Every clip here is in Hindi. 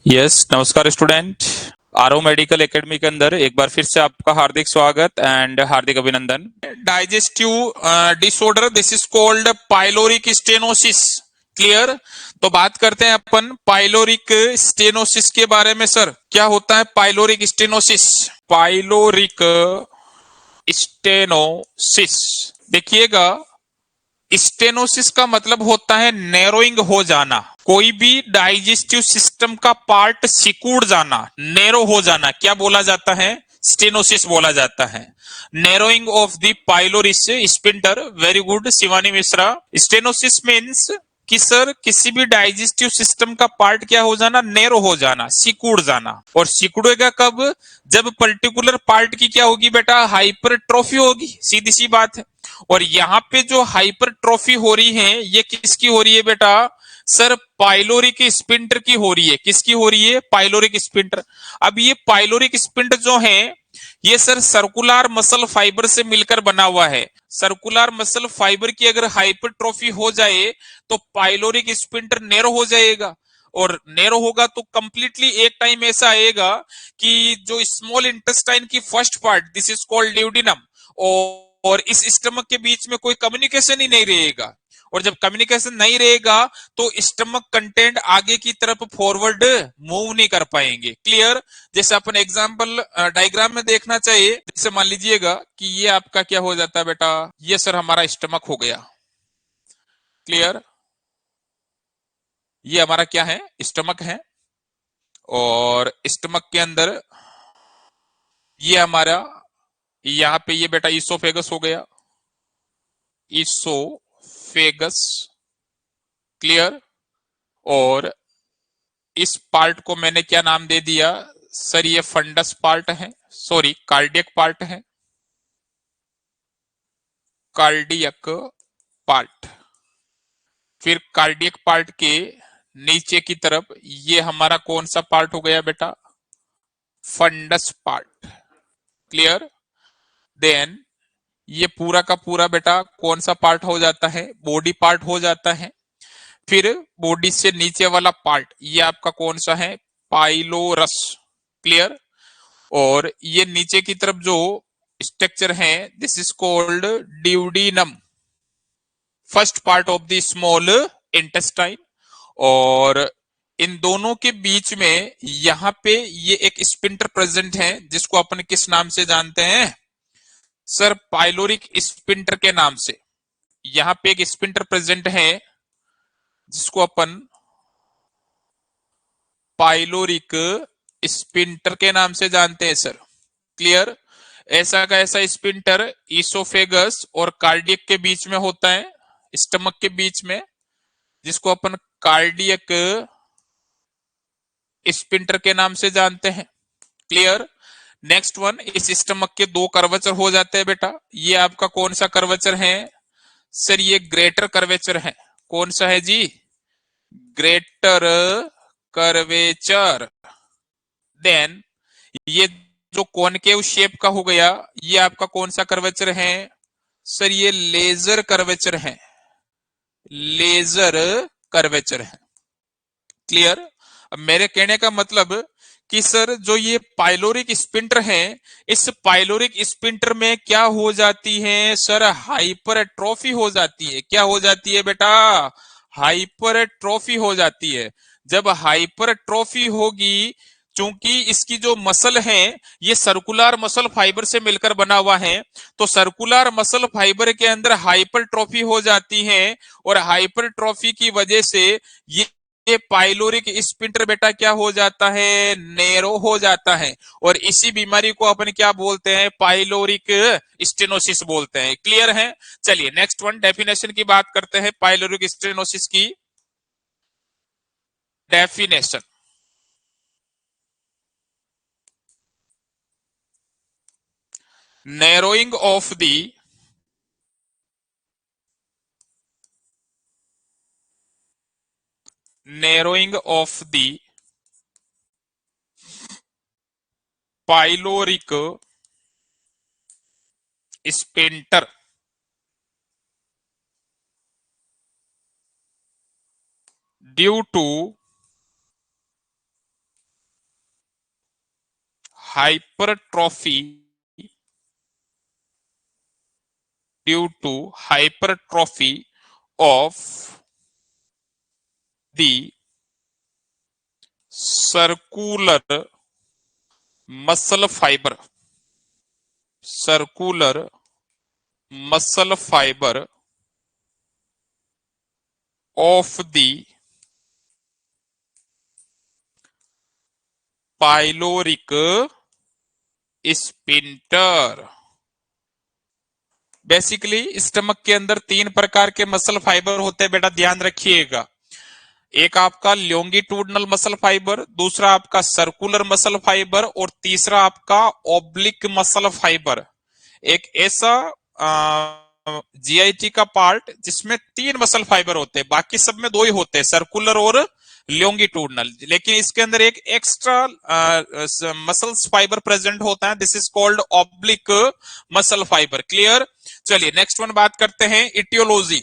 यस नमस्कार स्टूडेंट। आरओ मेडिकल एकेडमी के अंदर एक बार फिर से आपका हार्दिक स्वागत एंड हार्दिक अभिनंदन। Digestive disorder, this is called pyloric stenosis. Clear. तो बात करते हैं अपन पाइलोरिक स्टेनोसिस के बारे में। सर क्या होता है पाइलोरिक स्टेनोसिस? पाइलोरिक स्टेनोसिस, देखिएगा, स्टेनोसिस का मतलब होता है नैरोइंग हो जाना। कोई भी डाइजेस्टिव सिस्टम का पार्ट सिकुड़ जाना, नैरो हो जाना, क्या बोला जाता है? स्टेनोसिस बोला जाता है। Narrowing of the pylorus sphincter. Very good Shivani Mishra. Stenosis means कि सर किसी भी डाइजेस्टिव सिस्टम का पार्ट क्या हो जाना? नैरो हो जाना, सिकुड़ जाना। और सिकुड़ेगा कब? जब पर्टिकुलर पार्ट की क्या होगी बेटा? हाइपरट्रॉफी होगी, सीधी सी बात है। और यहाँ पे जो हाइपरट्रॉफी हो रही है ये किसकी हो रही है बेटा? सर पाइलोरिक स्पिंटर की हो रही है। किसकी हो रही है? Pyloric sphincter. अब ये पाइलोरिक स्पिंटर जो है ये सर सर्कुलर मसल फाइबर से मिलकर बना हुआ है। सर्कुलर मसल फाइबर की अगर हाइपरट्रॉफी हो जाए तो पाइलोरिक स्पिंटर नैरो हो जाएगा। और नैरो होगा तो कंप्लीटली एक टाइम ऐसा आएगा कि जो स्मॉल इंटेस्टाइन की first part, this is called duodenum, और इस स्टमक के बीच में कोई कम्युनिकेशन ही नहीं रहेगा। और जब कम्युनिकेशन नहीं रहेगा तो स्टमक कंटेंट आगे की तरफ फॉरवर्ड मूव नहीं कर पाएंगे। क्लियर। जैसे अपन एग्जांपल डायग्राम में देखना चाहिए। जैसे मान लीजिएगा कि ये आपका क्या हो जाता है बेटा? ये सर हमारा स्टमक हो गया। क्लियर। ये हमारा क्या है? स्टमक है। और स्टमक के अंदर ये हमारा, यहाँ पे ये बेटा ईसोफेगस हो गया। ईसोफेगस। क्लियर। और इस पार्ट को मैंने क्या नाम दे दिया? सर ये फंडस पार्ट है, सॉरी कार्डियक पार्ट है। Cardiac part. फिर कार्डियक पार्ट के नीचे की तरफ ये हमारा कौन सा पार्ट हो गया बेटा? Funds part. क्लियर। देन ये पूरा का पूरा बेटा कौन सा पार्ट हो जाता है? बॉडी पार्ट हो जाता है। फिर बॉडी से नीचे वाला पार्ट ये आपका कौन सा है? पाइलोरस। क्लियर। और ये नीचे की तरफ जो स्ट्रक्चर है this is called duodenum, first part of the small intestine. और इन दोनों के बीच में यहां पे ये एक स्पिंटर प्रेजेंट है जिसको अपन किस नाम से जानते हैं? सर पाइलोरिक स्पिंटर के नाम से। यहां पे एक स्पिंटर प्रेजेंट है जिसको अपन पाइलोरिक स्पिंटर के नाम से जानते हैं सर। क्लियर। ऐसा का ऐसा स्पिंटर ईसोफेगस और कार्डियक के बीच में होता है, स्टमक के बीच में, जिसको अपन कार्डियक स्पिंटर के नाम से जानते हैं। क्लियर। नेक्स्ट वन, इस स्टमक के दो कर्वेचर हो जाते हैं बेटा। ये आपका कौन सा कर्वेचर है? सर ये ग्रेटर कर्वेचर है। कौन सा है जी? Greater curvature. देन ये जो कॉनकेव शेप का हो गया ये आपका कौन सा कर्वेचर है? सर ये लेजर कर्वेचर है। लेजर कर्वेचर है। क्लियर। अब मेरे कहने का मतलब कि सर जो ये पाइलोरिक स्पिंटर है इस पाइलोरिक स्पिंटर में क्या हो जाती है? सर हाइपरट्रॉफी हो जाती है। क्या हो जाती है बेटा? हाइपरट्रॉफी हो जाती है। जब हाइपरट्रॉफी होगी, चूंकि इसकी जो मसल है ये सर्कुलर मसल फाइबर से मिलकर बना हुआ है, तो सर्कुलर मसल फाइबर के अंदर हाइपरट्रॉफी हो जाती है। और हाइपरट्रॉफी की वजह से ये पाइलोरिक स्पिंटर बेटा क्या हो जाता है? नैरो हो जाता है। और इसी बीमारी को अपन क्या बोलते हैं? पाइलोरिक स्टेनोसिस बोलते हैं। क्लियर है। चलिए नेक्स्ट वन डेफिनेशन की बात करते हैं पाइलोरिक स्टेनोसिस की। Definition. Narrowing of the narrowing of the pyloric sphincter due to hypertrophy due to hypertrophy of the circular muscle fiber, circular muscle fiber of the pyloric sphincter। Basically stomach के अंदर तीन प्रकार के मसल फाइबर होते हैं बेटा, ध्यान रखिएगा। एक आपका लॉन्गिट्यूडनल मसल फाइबर, दूसरा आपका सर्कुलर मसल फाइबर और तीसरा आपका ऑब्लिक मसल फाइबर। एक ऐसा जीआईटी का पार्ट जिसमें तीन मसल फाइबर होते हैं, बाकी सब में दो ही होते हैं, सर्कुलर और लॉन्गिट्यूडनल, लेकिन इसके अंदर एक एक्स्ट्रा मसल फाइबर प्रेजेंट होता है, this is called oblique muscle fibre. Clear? चलिए नेक्स्ट वन बात करते हैं, इटियोलॉजी।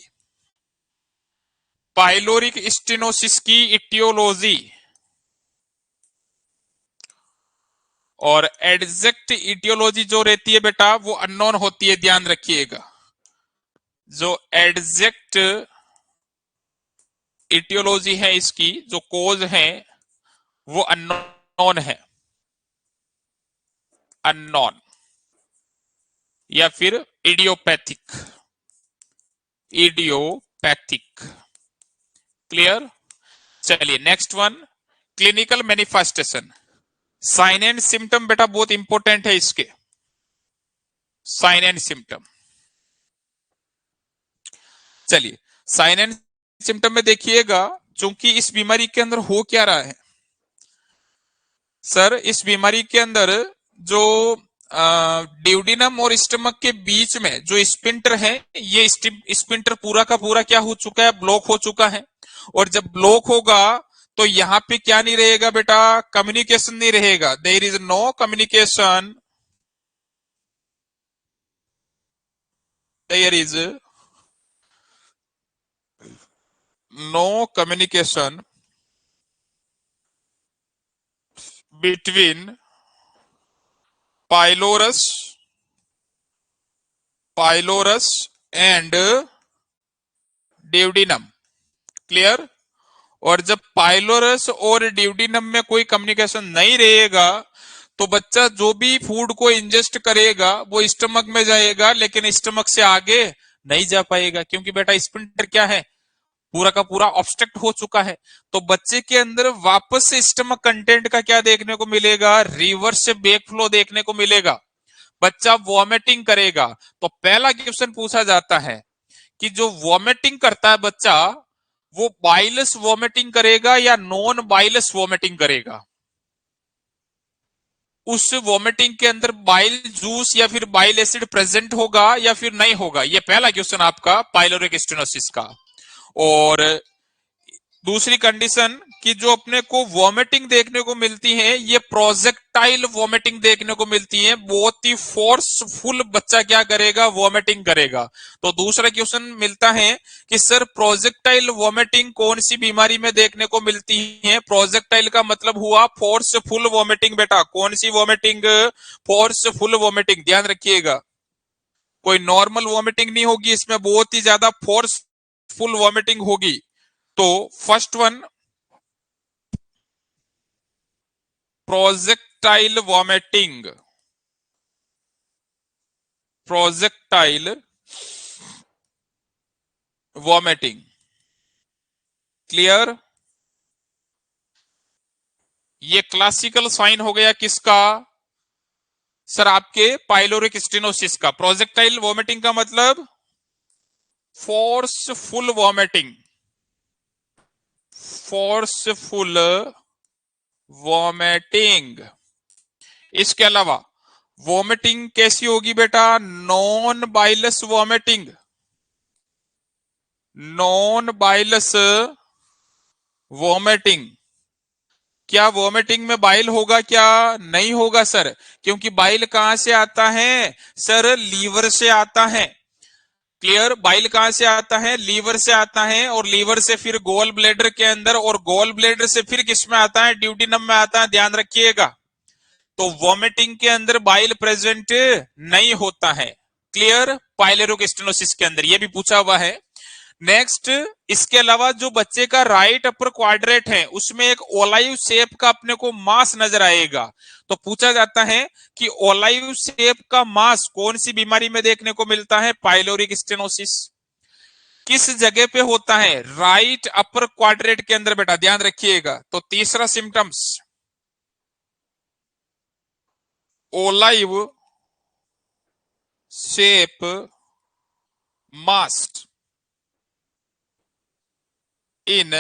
पाइलोरिक स्टेनोसिस की इटियोलॉजी और एग्जैक्ट इटियोलॉजी जो रहती है बेटा वो अननोन होती है, ध्यान रखिएगा। जो एग्जैक्ट इटियोलॉजी है इसकी, जो कोज है वो अननोन है, अननोन या फिर इडियोपैथिक, इडियोपैथिक। क्लियर? चलिए next one, clinical manifestation. Sign and symptom बेटा बहुत इंपॉर्टेंट है इसके, साइन एंड सिम्टम। चलिए साइन एंड सिम्टम में देखिएगा, चूंकि इस बीमारी के अंदर हो क्या रहा है सर, इस बीमारी के अंदर जो ड्यूडिनम और स्टमक के बीच में जो स्पिंटर है, ये स्पिंटर पूरा का पूरा क्या हो चुका है, ब्लॉक हो चुका है। और जब ब्लॉक होगा तो यहां पे क्या नहीं रहेगा बेटा, कम्युनिकेशन नहीं रहेगा, there is no communication, there is no communication between pylorus and duodenum. Clear? और जब पाइलोरस और ड्यूडिनम में कोई कम्युनिकेशन नहीं रहेगा तो बच्चा जो भी फूड को इंजेस्ट करेगा वो स्टमक में जाएगा, लेकिन स्टमक से आगे नहीं जा पाएगा, क्योंकि बेटा स्पिंटर क्या है, पूरा का पूरा ऑब्स्ट्रक्ट हो चुका है। तो बच्चे के अंदर वापस से स्टमक कंटेंट का क्या देखने को मिलेगा, रिवर्स बैक फ्लो देखने को मिलेगा, बच्चा वॉमिटिंग करेगा। तो पहला क्वेश्चन पूछा जाता है कि जो वॉमिटिंग करता है बच्चा, वो बाइलस वॉमिटिंग करेगा या नॉन बाइलस वॉमिटिंग करेगा, उस वॉमिटिंग के अंदर बाइल जूस या फिर बाइल एसिड प्रेजेंट होगा या फिर नहीं होगा, ये पहला क्वेश्चन आपका पाइलोरिक स्टेनोसिस का। और दूसरी कंडीशन कि जो अपने को वॉमिटिंग देखने को मिलती है, ये प्रोजेक्टाइल वॉमिटिंग देखने को मिलती है, बहुत ही फोर्सफुल बच्चा क्या करेगा, वॉमिटिंग करेगा। तो दूसरा क्वेश्चन मिलता है कि सर प्रोजेक्टाइल वॉमिटिंग कौन सी बीमारी में देखने को मिलती है। प्रोजेक्टाइल का मतलब हुआ फोर्सफुल वॉमिटिंग बेटा, कौन सी वॉमिटिंग, फोर्सफुल वॉमिटिंग, ध्यान रखिएगा। कोई नॉर्मल वॉमिटिंग नहीं होगी, इसमें बहुत ही ज्यादा फोर्सफुल वॉमिटिंग होगी। तो first one projectile vomiting, projectile vomiting. Clear? ये क्लासिकल साइन हो गया किसका सर, आपके पाइलोरिक स्टेनोसिस का। प्रोजेक्टाइल वॉमिटिंग का मतलब फोर्सफुल वॉमिटिंग, फोर्सफुल वॉमिटिंग। इसके अलावा वॉमिटिंग कैसी होगी बेटा, नॉन बाइलस वॉमिटिंग, नॉन बाइलस वॉमिटिंग। क्या वॉमिटिंग में बाइल होगा क्या, नहीं होगा सर, क्योंकि बाइल कहां से आता है सर, लीवर से आता है। क्लियर? बाइल कहां से आता है, लीवर से आता है, और लीवर से फिर गोल ब्लेडर के अंदर, और गोल ब्लेडर से फिर किस में आता है, ड्यूडिनम में आता है, ध्यान रखिएगा। तो वॉमिटिंग के अंदर बाइल प्रेजेंट नहीं होता है। क्लियर? पाइलेरिक स्टेनोसिस के अंदर ये भी पूछा हुआ है। नेक्स्ट, इसके अलावा जो बच्चे का राइट अपर क्वाड्रेंट है उसमें एक ओलाइव शेप का अपने को मास नजर आएगा। तो पूछा जाता है कि ओलाइव शेप का मास कौन सी बीमारी में देखने को मिलता है? Pyloric stenosis. किस जगह पे होता है? राइट अपर क्वाड्रेंट के अंदर बेटा, ध्यान रखिएगा। तो तीसरा symptoms, olive shape mass in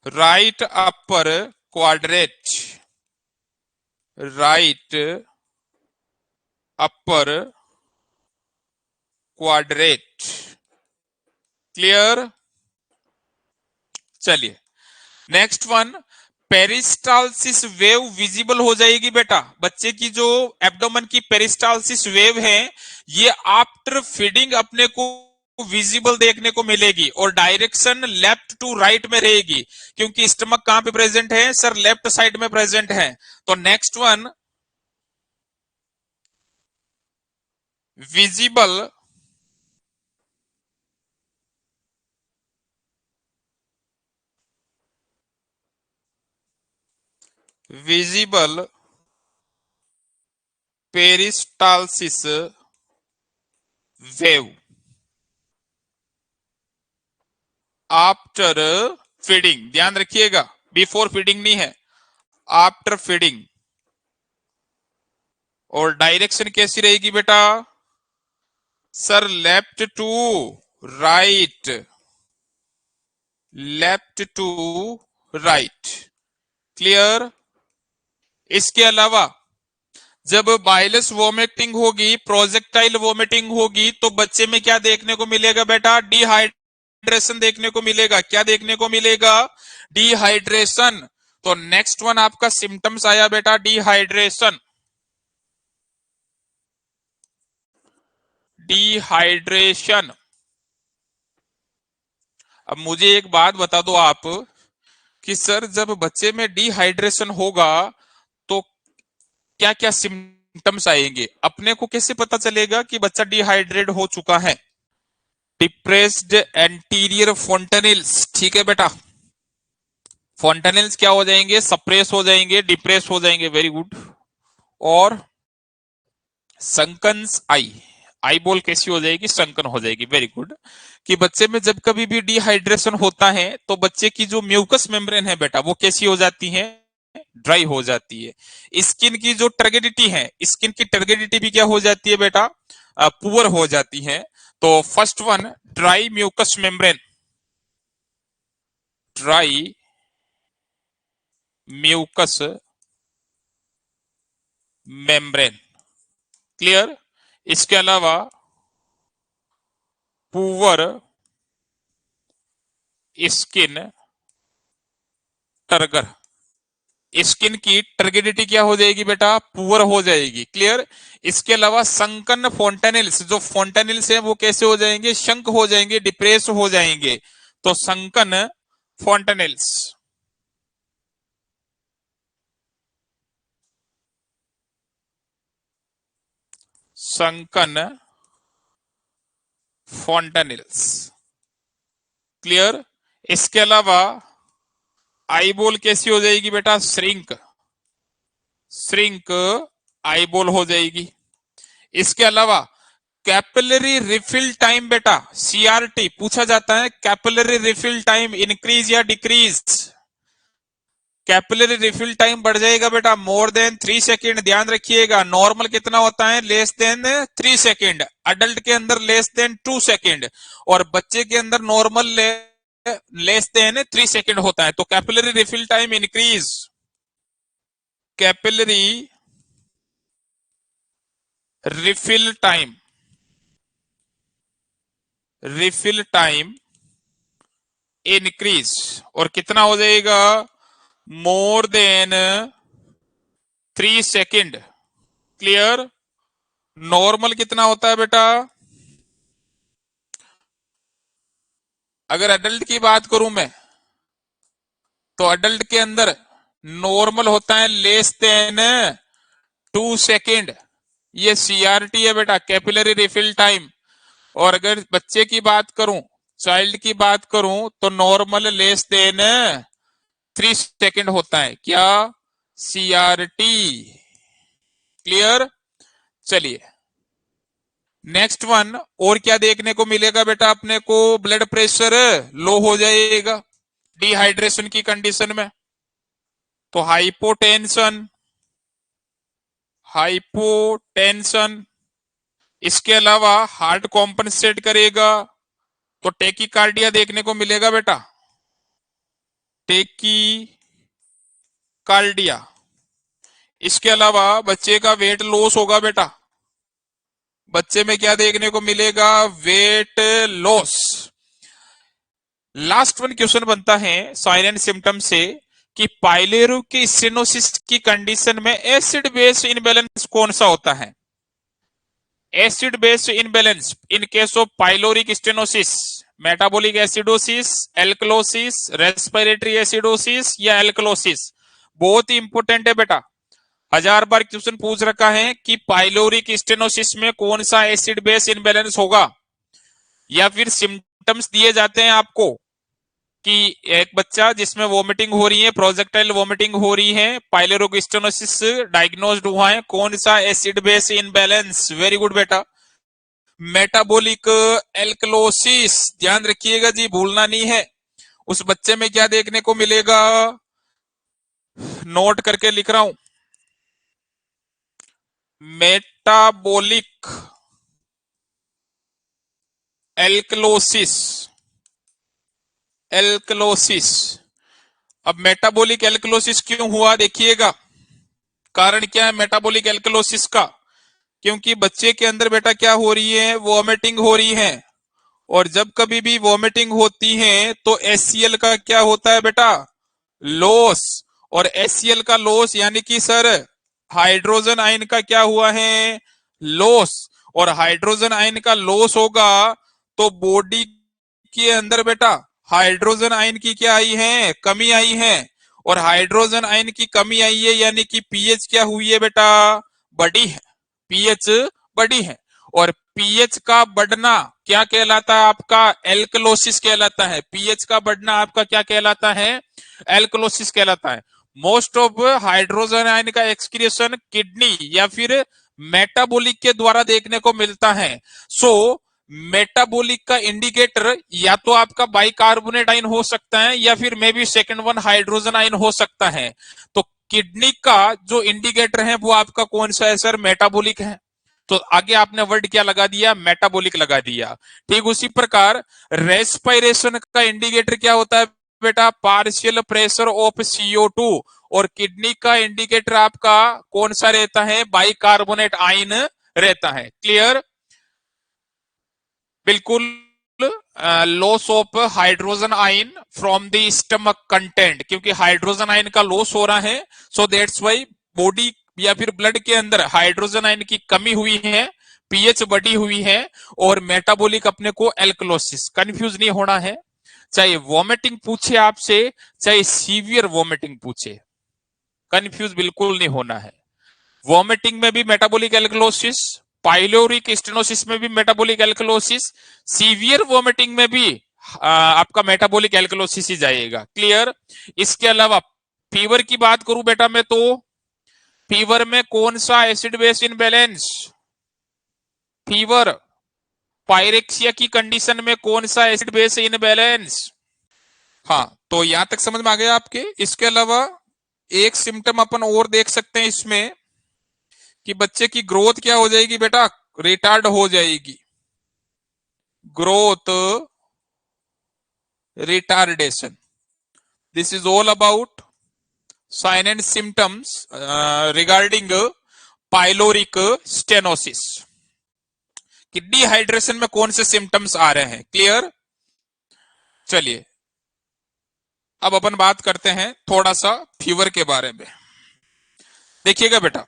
right upper quadrant, right upper quadrant. Clear? चलिए next one, peristalsis wave visible हो जाएगी बेटा। बच्चे की जो एब्डोमेन की पेरिस्टालसिस वेव है ये आफ्टर फीडिंग अपने को विजिबल देखने को मिलेगी और डायरेक्शन लेफ्ट टू राइट में रहेगी, क्योंकि स्टमक कहां पे प्रेजेंट है सर? लेफ्ट साइड में प्रेजेंट है। तो next one, visible visible peristalsis wave after feeding. ध्यान रखिएगा, बिफोर फीडिंग नहीं है, आफ्टर फीडिंग। और डायरेक्शन कैसी रहेगी बेटा? Sir left to right, left to right. Clear? इसके अलावा जब बाइलस वोमिटिंग होगी, प्रोजेक्टाइल वोमिटिंग होगी, तो बच्चे में क्या देखने को मिलेगा बेटा? डिहाइड्रेशन देखने को मिलेगा। क्या देखने को मिलेगा? डिहाइड्रेशन। तो नेक्स्ट वन आपका सिम्टम्स आया बेटा डिहाइड्रेशन। डिहाइड्रेशन। अब मुझे एक बात बता दो आप कि सर जब बच्चे में डिहाइड्रेशन होगा तो क्या क्या सिम्टम्स आएंगे? अपने को कैसे पता चलेगा कि बच्चा डिहाइड्रेट हो चुका है? Depressed anterior fontanelles. ठीक है बेटा, फोंटेनिल्स क्या हो जाएंगे? सप्रेस हो जाएंगे, डिप्रेस हो जाएंगे। Very good. और संकन आई, आई बॉल कैसी हो जाएगी? संकन हो जाएगी। Very good. कि बच्चे में जब कभी भी डिहाइड्रेशन होता है तो बच्चे की जो म्यूकस मेम्ब्रेन है बेटा वो कैसी हो जाती है? ड्राई हो जाती है। स्किन की जो टर्गेडिटी है, स्किन की टर्गेडिटी भी क्या हो जाती है बेटा? पुअर हो जाती है। तो first one, dry mucous membrane, dry mucous membrane. Clear? इसके अलावा पुअर स्किन टर्गर, स्किन की टर्गेडिटी क्या हो जाएगी बेटा? पुअर हो जाएगी। क्लियर? इसके अलावा संकन फोंटेनिल्स, जो फोंटेनिल्स है वो कैसे हो जाएंगे? शंक हो जाएंगे, डिप्रेस हो जाएंगे। तो संकन फोंटेनिल्स। संकन फोंटेनिल्स। क्लियर? इसके अलावा आईबॉल कैसी हो जाएगी बेटा? श्रिंक, श्रिंक आईबॉल हो जाएगी। इसके अलावा कैपिलरी रिफिल टाइम बेटा, सीआरटी पूछा जाता है। कैपिलरी रिफिल टाइम इंक्रीज या डिक्रीज? कैपिलरी रिफिल टाइम बढ़ जाएगा बेटा, मोर देन 3 सेकेंड। ध्यान रखिएगा, नॉर्मल कितना होता है? Less than 3 second. अडल्ट के अंदर लेस देन 2 सेकेंड और बच्चे के अंदर नॉर्मल लेस देन 3 सेकेंड होता है। तो capillary refill time increase, capillary refill time, refill time increase. और कितना हो जाएगा? More than 3 second. Clear? Normal कितना होता है बेटा? अगर अडल्ट की बात करूं मैं तो अडल्ट के अंदर नॉर्मल होता है लेस देन 2 सेकेंड। ये सीआरटी है बेटा, कैपिलरी रिफिल टाइम। और अगर बच्चे की बात करूं, चाइल्ड की बात करूं, तो नॉर्मल लेस देन 3 सेकेंड होता है। क्या? सीआरटी। क्लियर? चलिए नेक्स्ट वन। और क्या देखने को मिलेगा बेटा अपने को? ब्लड प्रेशर लो हो जाएगा डिहाइड्रेशन की कंडीशन में, तो हाइपोटेंशन, हाइपोटेंशन। इसके अलावा हार्ट कॉम्पनसेट करेगा, तो टेकीकार्डिया देखने को मिलेगा बेटा, टेकीकार्डिया। इसके अलावा बच्चे का वेट लॉस होगा बेटा, बच्चे में क्या देखने को मिलेगा? Weight loss. Last one question बनता है साइन एंड सिम्टम से कि पाइलेरो के स्टेनोसिस की कंडीशन में एसिड बेस इनबैलेंस कौन सा होता है? Acid base imbalance in case of pyloric stenosis, metabolic acidosis, alkalosis, respiratory acidosis या एल्कलोसिस। बहुत ही इंपॉर्टेंट है बेटा, 1000 बार क्वेश्चन पूछ रखा है कि पाइलोरिक स्टेनोसिस में कौन सा एसिड बेस इनबैलेंस होगा। या फिर सिम्टम्स दिए जाते हैं आपको कि एक बच्चा जिसमें वॉमिटिंग हो रही है, प्रोजेक्टाइल वॉमिटिंग हो रही है, पाइलोरिक स्टेनोसिस डायग्नोस्ड हुआ है, कौन सा acid base imbalance? Very good बेटा, मेटाबॉलिक एल्कलोसिस। ध्यान रखिएगा जी, भूलना नहीं है। उस बच्चे में क्या देखने को मिलेगा? नोट करके लिख रहा हूं, मेटाबॉलिक एल्कलोसिस, एल्कलोसिस। अब मेटाबॉलिक एल्कलोसिस क्यों हुआ देखिएगा, कारण क्या है मेटाबॉलिक एल्कलोसिस का? क्योंकि बच्चे के अंदर बेटा क्या हो रही है? वॉमिटिंग हो रही है। और जब कभी भी वॉमिटिंग होती है तो एचसीएल का क्या होता है बेटा? लॉस। और एचसीएल का लॉस यानी कि सर हाइड्रोजन आयन का क्या हुआ है? लॉस। और हाइड्रोजन आयन का लॉस होगा तो बॉडी के अंदर बेटा हाइड्रोजन आयन की क्या आई है? कमी आई है। और हाइड्रोजन आयन की कमी आई है यानी कि पीएच क्या हुई है बेटा? बढ़ी है, पीएच बढ़ी है। और पीएच का बढ़ना क्या कहलाता है आपका? एल्कलोसिस कहलाता है। पीएच का बढ़ना आपका क्या कहलाता है? एल्कलोसिस कहलाता है। मोस्ट ऑफ हाइड्रोजन आयन का एक्सक्रिएशन किडनी या फिर मेटाबॉलिक के द्वारा देखने को मिलता है। सो मेटाबॉलिक का इंडिकेटर या तो आपका बाइकार्बोनेट आयन हो सकता है या फिर may be second one hydrogen ion हो सकता है। तो किडनी का जो इंडिकेटर है वो आपका कौन सा है सर? मेटाबॉलिक है। तो आगे आपने वर्ड क्या लगा दिया? मेटाबॉलिक लगा दिया। ठीक उसी प्रकार रेस्पिरेशन का इंडिकेटर क्या होता है बेटा? Partial pressure of CO2। और किडनी का इंडिकेटर आपका कौन सा रहता है? बाइकार्बोनेट आयन रहता है। क्लियर? बिल्कुल। Loss of hydrogen ion from the stomach content, क्योंकि हाइड्रोजन आयन का लॉस हो रहा है, सो दैट्स वाई बॉडी या फिर ब्लड के अंदर हाइड्रोजन आयन की कमी हुई है, पीएच बढ़ी हुई है। और मेटाबॉलिक अपने को एल्कलोसिस। कंफ्यूज नहीं होना है, चाहे वॉमिटिंग पूछे आपसे, चाहे सीवियर वॉमिटिंग पूछे, कंफ्यूज बिल्कुल नहीं होना है। वॉमिटिंग में भी मेटाबॉलिक एल्कलोसिस, पाइलोरिक स्टेनोसिस में भी मेटाबॉलिक एल्कलोसिस, सीवियर वॉमिटिंग में भी आपका मेटाबॉलिक एल्कलोसिस ही जाएगा। क्लियर? इसके अलावा फीवर की बात करूं बेटा मैं, तो फीवर में कौन सा acid base imbalance? Fever pyrexia की कंडीशन में कौन सा एसिड बेस इनबैलेंस? हाँ, तो यहां तक समझ में आ गया आपके। इसके अलावा एक सिम्टम अपन और देख सकते हैं इसमें कि बच्चे की ग्रोथ क्या हो जाएगी बेटा? रिटार्ड हो जाएगी, growth retardation. This is all about sign and symptoms regarding pyloric stenosis. कि डिहाइड्रेशन में कौन से सिम्टम्स आ रहे हैं। क्लियर? चलिए अब अपन बात करते हैं थोड़ा सा फीवर के बारे में। देखिएगा बेटा,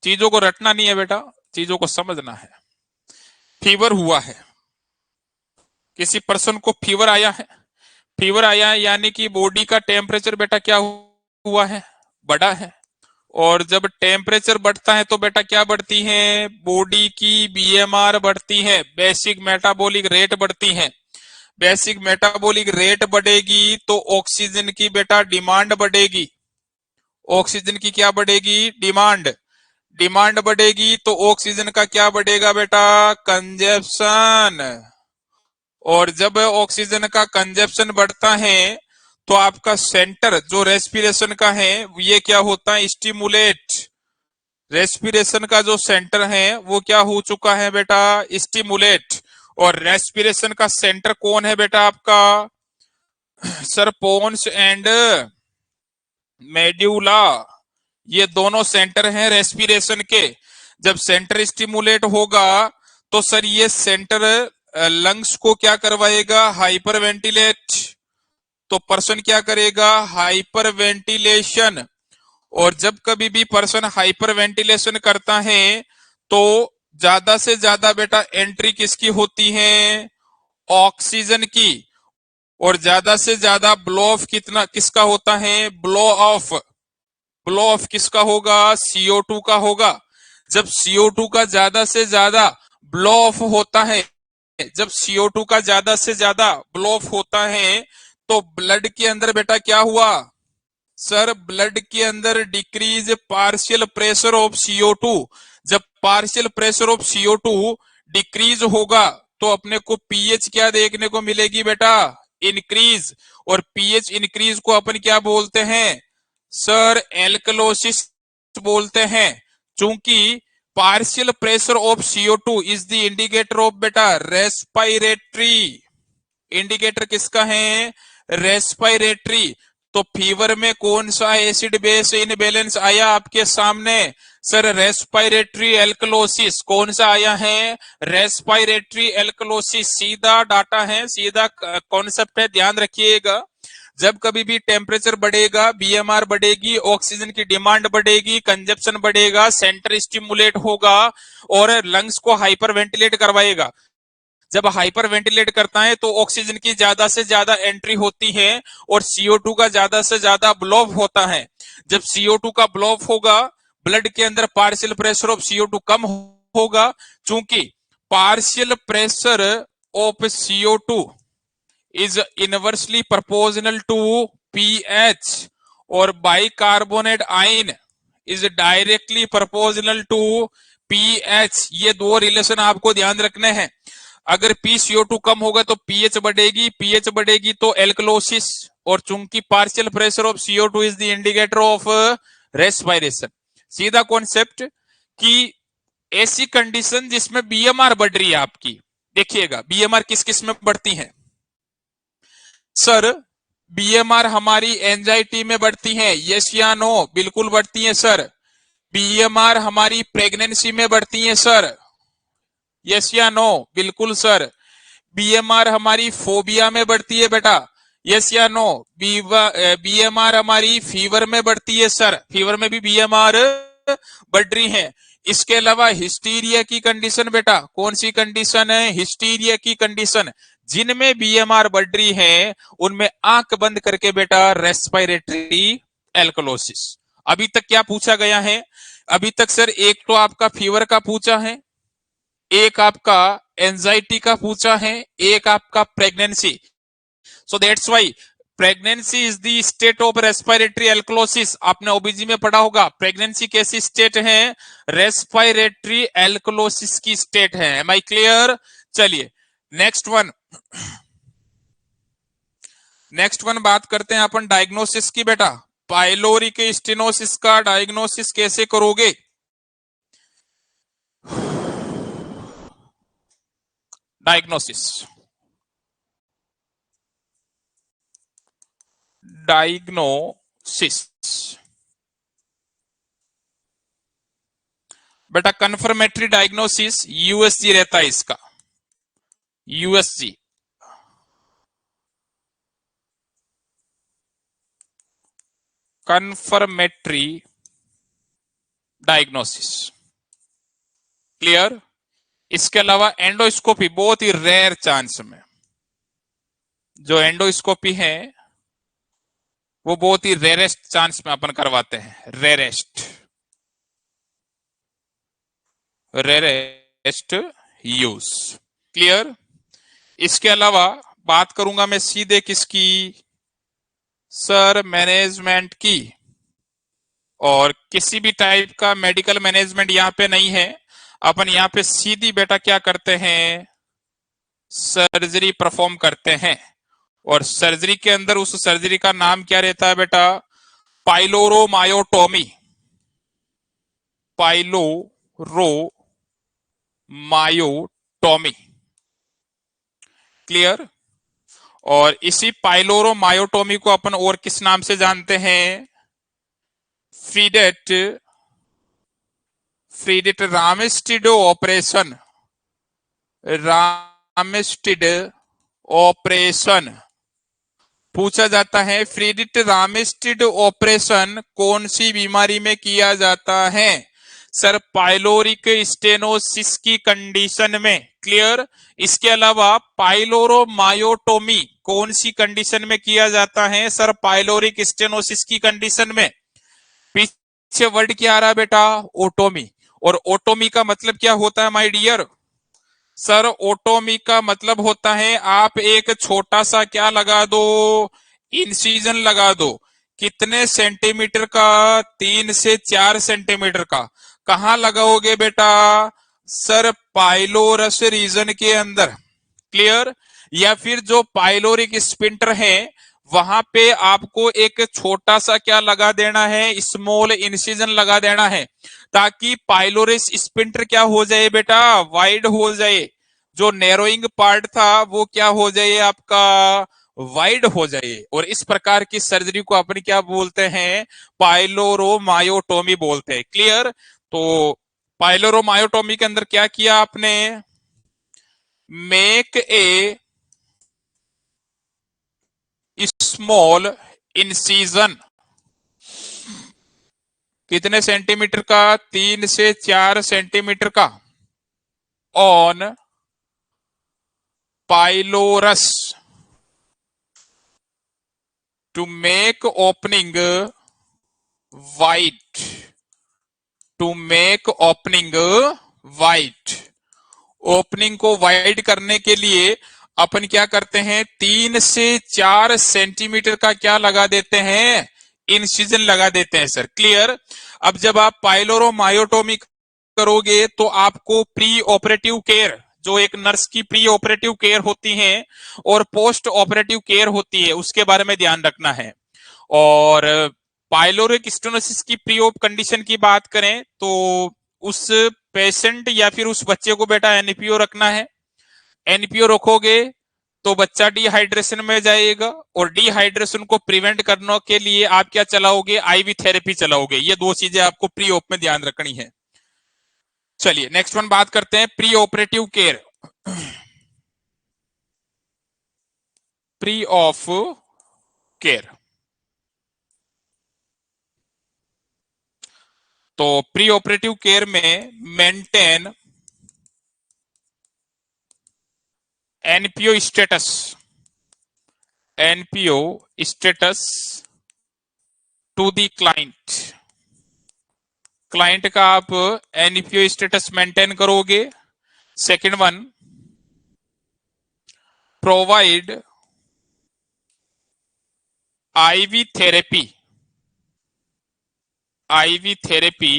चीजों को रटना नहीं है बेटा, चीजों को समझना है। फीवर हुआ है, किसी पर्सन को फीवर आया है, फीवर आया है यानी कि बॉडी का टेम्परेचर बेटा क्या हुआ है, बढ़ा है। और जब टेम्परेचर बढ़ता है तो बेटा क्या बढ़ती है, बॉडी की बीएमआर बढ़ती है, बेसिक मेटाबॉलिक रेट बढ़ती है। बेसिक मेटाबॉलिक रेट बढ़ेगी तो ऑक्सीजन की बेटा डिमांड बढ़ेगी। ऑक्सीजन की क्या बढ़ेगी, डिमांड। डिमांड बढ़ेगी तो ऑक्सीजन का क्या बढ़ेगा बेटा, कंजप्शन। और जब ऑक्सीजन का कंजप्शन बढ़ता है तो आपका सेंटर जो रेस्पिरेशन का है ये क्या होता है, स्टिमुलेट। रेस्पिरेशन का जो सेंटर है वो क्या हो चुका है बेटा, स्टिमुलेट। और रेस्पिरेशन का सेंटर कौन है बेटा आपका, सर पोन्स एंड मेड्यूला, ये दोनों सेंटर हैं रेस्पिरेशन के। जब सेंटर स्टिमुलेट होगा तो सर ये सेंटर लंग्स को क्या करवाएगा, हाइपर वेंटिलेट। तो पर्सन क्या करेगा, हाइपर वेंटिलेशन। और जब कभी भी पर्सन हाइपर वेंटिलेशन करता है तो ज्यादा से ज्यादा बेटा एंट्री किसकी होती है, ऑक्सीजन की। और ज्यादा से ज्यादा ब्लो ऑफ कितना किसका होता है, ब्लो ऑफ। ब्लो ऑफ किसका होगा, CO2 का होगा। जब CO2 का ज्यादा से ज्यादा ब्लो ऑफ होता है, जब CO2 का ज्यादा से ज्यादा ब्लो ऑफ होता है तो ब्लड के अंदर बेटा क्या हुआ, सर ब्लड के अंदर decrease partial pressure of CO2। जब partial pressure of CO2 decrease होगा तो अपने को पीएच क्या देखने को मिलेगी बेटा, इंक्रीज। और पीएच इंक्रीज को अपन क्या बोलते हैं, सर एल्कलोसिस बोलते हैं। चूंकि partial pressure of CO2 is the indicator of बेटा रेस्पिरेटरी। इंडिकेटर किसका है, रेस्पिरेटरी। तो फीवर में कौन सा एसिड बेस इनबैलेंस आया आपके सामने, सर रेस्पिरेटरी एल्कलोसिस। कौन सा आया है, रेस्पिरेटरी एल्कलोसिस। सीधा डाटा है, सीधा कॉन्सेप्ट है, ध्यान रखिएगा। जब कभी भी टेम्परेचर बढ़ेगा, बीएमआर बढ़ेगी, ऑक्सीजन की डिमांड बढ़ेगी, कंजप्शन बढ़ेगा, सेंटर स्टिमुलेट होगा और लंग्स को हाइपर वेंटिलेट करवाएगा। जब हाइपर वेंटिलेट करता है तो ऑक्सीजन की ज्यादा से ज्यादा एंट्री होती है और CO2 का ज्यादा से ज्यादा ब्लोअप होता है। जब CO2 का ब्लोअप होगा, ब्लड के अंदर पार्शियल प्रेशर ऑफ CO2 कम होगा। चूंकि partial pressure of CO2 is inversely proportional to pH और bicarbonate ion is directly proportional to pH। ये दो रिलेशन आपको ध्यान रखने हैं। अगर PCO2 कम होगा तो pH बढ़ेगी, pH बढ़ेगी तो एल्कलोसिस। और चूंकि partial pressure of CO2 is the indicator of respiration. सीधा कॉन्सेप्ट कि ऐसी कंडीशन जिसमें बीएमआर बढ़ रही है आपकी, देखिएगा बीएमआर किस किस में बढ़ती है, सर बीएमआर हमारी एंजाइटी में बढ़ती है, यस या नो, बिल्कुल बढ़ती है सर। बीएमआर हमारी प्रेगनेंसी में बढ़ती है सर, यस या नो, बिल्कुल सर। बीएमआर हमारी फोबिया में बढ़ती है बेटा, यस या नो। बीएमआर हमारी फीवर में बढ़ती है सर, फीवर में भी बीएमआर बढ़ रही है। इसके अलावा हिस्टीरिया की कंडीशन बेटा, कौन सी कंडीशन है, हिस्टीरिया की कंडीशन। जिनमें बीएमआर बढ़ रही है उनमें आंख बंद करके बेटा रेस्पिरेटरी एल्कलोसिस। अभी तक क्या पूछा गया है, अभी तक सर एक तो आपका फीवर का पूछा है, एक आपका एंजाइटी का पूछा है, एक आपका pregnancy. So that's why pregnancy is the state of respiratory alkalosis. आपने ओबीजी में पढ़ा होगा प्रेगनेंसी कैसी स्टेट है, रेस्पिरेटरी एल्कलोसिस की स्टेट है। Am I clear. चलिए नेक्स्ट वन, बात करते हैं अपन डायग्नोसिस की बेटा। पाइलोरिक स्टेनोसिस का डायग्नोसिस कैसे करोगे, डायग्नोसिस बेटा कंफर्मेटरी डायग्नोसिस यूएसजी रहता है इसका, यूएसजी। Confirmatory diagnosis, clear. इसके अलावा एंडोस्कोपी बहुत ही रेयर चांस में, जो एंडोस्कोपी है वो बहुत ही रेरेस्ट चांस में अपन करवाते हैं, रेरेस्ट यूज। क्लियर? इसके अलावा बात करूंगा मैं सीधे किसकी, सर मैनेजमेंट की। और किसी भी टाइप का मेडिकल मैनेजमेंट यहाँ पे नहीं है, अपन यहाँ पे सीधी बेटा क्या करते हैं, सर्जरी परफॉर्म करते हैं। और सर्जरी के अंदर उस सर्जरी का नाम क्या रहता है बेटा, पाइलोरोमायोटोमी, पाइलोरोमायोटोमी। क्लियर? और इसी पाइलोरोमायोटोमी को अपन और किस नाम से जानते हैं, फ्रीडेट रामेस्टिड ऑपरेशन, रामेस्टिड ऑपरेशन पूछा जाता है। फ्रीडेट रामेस्टिड ऑपरेशन कौन सी बीमारी में किया जाता है, सर पाइलोरिक स्टेनोसिस की कंडीशन में। क्लियर? इसके अलावा पाइलोरोमायोटोमी कौन सी कंडीशन में किया जाता है, सर पाइलोरिक स्टेनोसिस की कंडीशन में। पीछे वर्ड क्या आ रहा है बेटा, ओटोमी। और ओटोमी का मतलब क्या होता है माय डियर, सर ओटोमी का मतलब होता है आप एक छोटा सा क्या लगा दो, इंसिजन लगा दो। कितने सेंटीमीटर का, 3 से 4 सेंटीमीटर का। कहां लगाओगे बेटा, सर पाइलोरस रीजन के अंदर। क्लियर? या फिर जो पाइलोरिक स्पिंटर है वहां पे आपको एक छोटा सा क्या लगा देना है, स्मॉल इंसिजन लगा देना है, ताकि पाइलोरिस स्पिंटर क्या हो जाए बेटा, वाइड हो जाए। जो नैरोइंग पार्ट था वो क्या हो जाए आपका, वाइड हो जाए। और इस प्रकार की सर्जरी को अपन क्या बोलते हैं, पाइलोरोमायोटोमी बोलते हैं। क्लियर? तो पाइलोरोमायोटोमी के अंदर क्या किया आपने, मेक ए स्मॉल इंसिजन, कितने सेंटीमीटर का, 3 से 4 सेंटीमीटर का, on pylorus to make opening wide, to make opening wide. Opening को वाइड करने के लिए अपन क्या करते हैं, 3 से 4 सेंटीमीटर का क्या लगा देते हैं, इंसिजन लगा देते हैं सर। क्लियर? अब जब आप पाइलोरोमायोटोमी करोगे तो आपको प्री ऑपरेटिव केयर, जो एक नर्स की प्री ऑपरेटिव केयर होती है और पोस्ट ऑपरेटिव केयर होती है, उसके बारे में ध्यान रखना है। और पाइलोरिक स्टेनोसिस की प्री ऑप कंडीशन की बात करें तो उस पेशेंट या फिर उस बच्चे को बेटा एनपीओ रखना है। एनपीओ रखोगे तो बच्चा डिहाइड्रेशन में जाएगा, और डिहाइड्रेशन को प्रिवेंट करने के लिए आप क्या चलाओगे, आईवी थेरेपी चलाओगे। ये दो चीजें आपको प्री ऑप में ध्यान रखनी है। चलिए नेक्स्ट वन बात करते हैं, preoperative care. Pre op care, तो प्री ऑपरेटिव केयर में maintain NPO status, NPO status to the client. Client का आप एनपीओ स्टेटस मेंटेन करोगे। Second one, provide IV therapy, IV therapy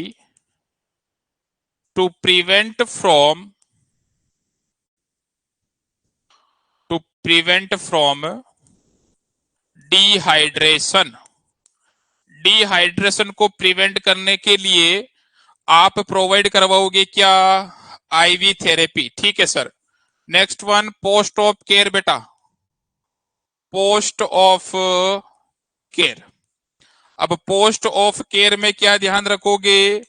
to prevent from dehydration. Dehydration को प्रिवेंट करने के लिए आप प्रोवाइड करवाओगे क्या, आईवी थेरेपी। ठीक है sir. Next one, post of care बेटा, पोस्ट ऑफ केयर। अब पोस्ट ऑफ केयर में क्या ध्यान रखोगे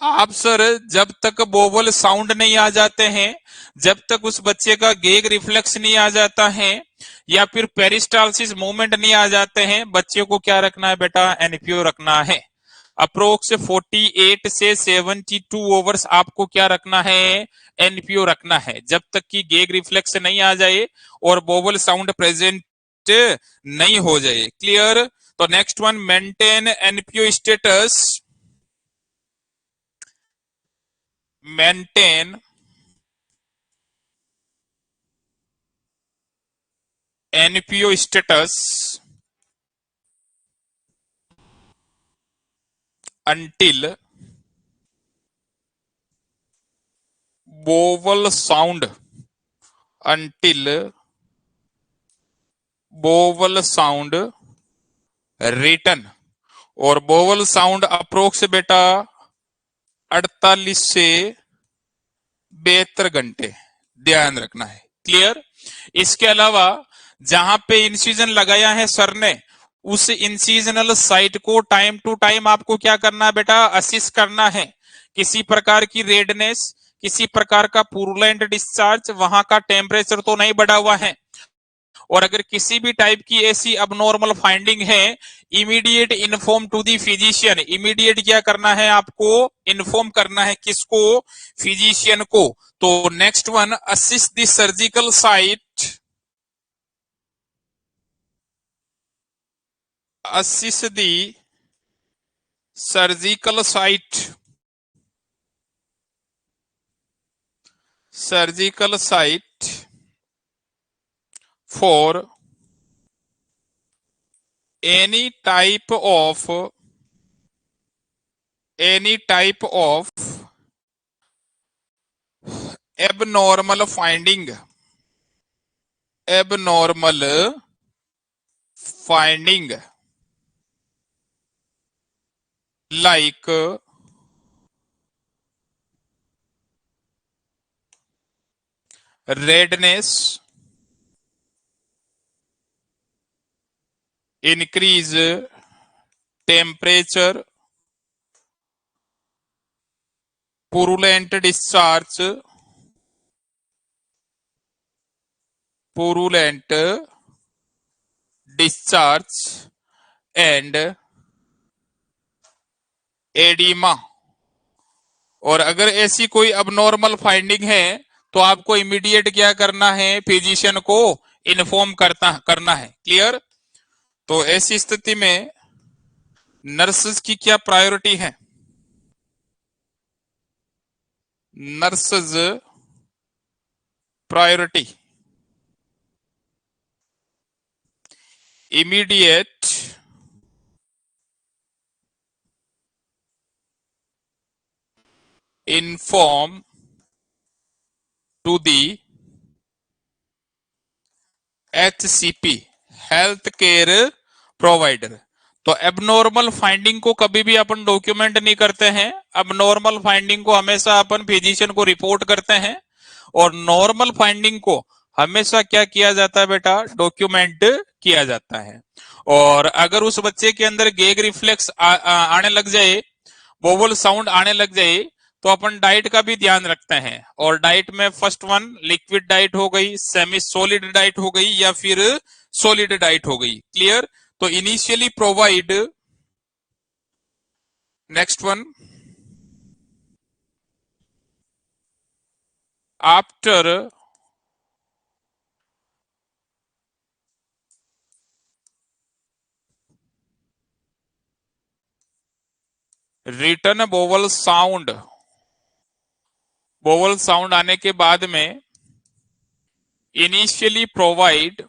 आप सर, जब तक बोवल साउंड नहीं आ जाते हैं, जब तक उस बच्चे का गेग रिफ्लेक्स नहीं आ जाता है, या फिर पेरिस्टालसिस मूवमेंट नहीं आ जाते हैं, बच्चे को क्या रखना है बेटा, एनपीओ रखना है। अप्रोक्स 48 से 72 ओवर्स आपको क्या रखना है, एनपीओ रखना है, जब तक कि गेग रिफ्लेक्स नहीं आ जाए और बोवल साउंड प्रेजेंट नहीं हो जाए। क्लियर? तो next one, maintain NPO status, maintain NPO status until vowel sound until vowel sound written, और vowel sound अप्रोक्स बेटा 48 से 72 घंटे ध्यान रखना है। क्लियर? इसके अलावा जहां पे इंसिजन लगाया है सर ने, उस इंसिजनल साइट को टाइम टू टाइम आपको क्या करना है बेटा, असिस्ट करना है। किसी प्रकार की रेडनेस, किसी प्रकार का पुरुलेंट डिस्चार्ज, वहां का टेम्परेचर तो नहीं बढ़ा हुआ है, और अगर किसी भी टाइप की ऐसी अबनॉर्मल फाइंडिंग है, immediate inform to the physician. Immediate क्या करना है आपको, इन्फॉर्म करना है किसको, फिजिशियन को। तो next one, assist the surgical site, assist the surgical site, surgical site for any type of abnormal finding, like redness, increase temperature, purulent discharge, and oedema. और अगर ऐसी कोई अबनॉर्मल फाइंडिंग है तो आपको इमीडिएट क्या करना है, फिजिशियन को इन्फॉर्म करना है। क्लियर? तो ऐसी स्थिति में नर्सेस की क्या प्रायोरिटी है, nurses priority, immediate inform to the HCP, health care provider. तो एबनॉर्मल फाइंडिंग को कभी भी अपन डॉक्यूमेंट नहीं करते हैं, एबनॉर्मल फाइंडिंग को हमेशा अपन फिजिशियन को रिपोर्ट करते हैं, और नॉर्मल फाइंडिंग को हमेशा क्या किया जाता है बेटा, डॉक्यूमेंट किया जाता है। और अगर उस बच्चे के अंदर गैग रिफ्लेक्स आने लग जाए, वोवल साउंड आने लग जाए, तो अपन डाइट का भी ध्यान रखते हैं। और डाइट में फर्स्ट वन लिक्विड डाइट हो गई, सेमी सॉलिड डाइट हो गई, या फिर सॉलिड डाइट हो गई। क्लियर? तो initially provide, next one, after return bowel sound आने के बाद में initially provide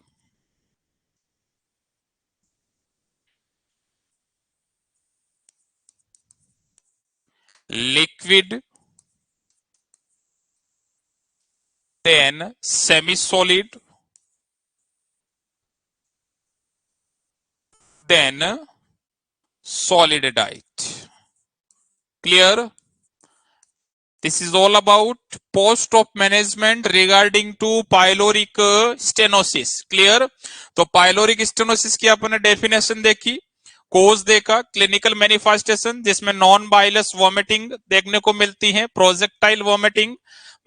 liquid, then semi solid, then solid diet. Clear? This is all about post-op management regarding to pyloric stenosis. Clear? तो pyloric stenosis की आपने डेफिनेशन देखी, कोज देखा, क्लिनिकल मैनिफेस्टेशन जिसमें नॉन बाइलस वॉमिटिंग देखने को मिलती है, प्रोजेक्टाइल वॉमिटिंग,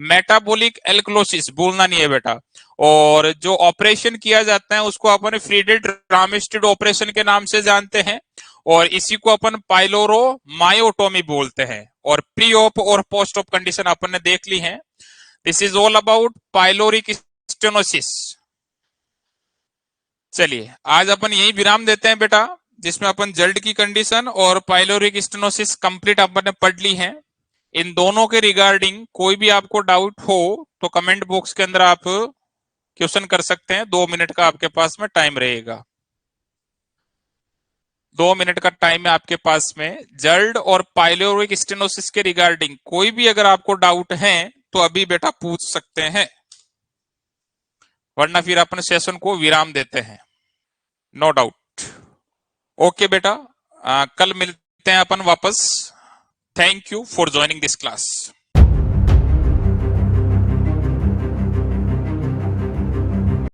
मेटाबॉलिक एल्कलोसिस भूलना नहीं है बेटा, और जो ऑपरेशन किया जाता है उसको अपन फ्रीडेड रामिस्टिड ऑपरेशन के नाम से जानते हैं, और इसी को अपन पाइलोरोमायोटोमी बोलते हैं। और प्री ऑप और पोस्ट ऑप कंडीशन अपन ने देख ली है। This is all about pyloric stenosis. चलिए आज अपन यही विराम देते हैं बेटा। जिसमें अपन जल्ड की कंडीशन और पाइलोरिक स्टेनोसिस कंप्लीट अपन ने पढ़ ली है। इन दोनों के रिगार्डिंग कोई भी आपको डाउट हो तो कमेंट बॉक्स के अंदर आप क्वेश्चन कर सकते हैं। 2 मिनट का आपके पास में टाइम रहेगा। 2 मिनट का टाइम है आपके पास में। जल्ड और पाइलोरिक स्टेनोसिस के रिगार्डिंग कोई भी अगर आपको डाउट है तो अभी बेटा पूछ सकते हैं, वरना फिर अपन सेशन को विराम देते हैं। No doubt. ओके बेटा, कल मिलते हैं अपन वापस। Thank you for joining this class.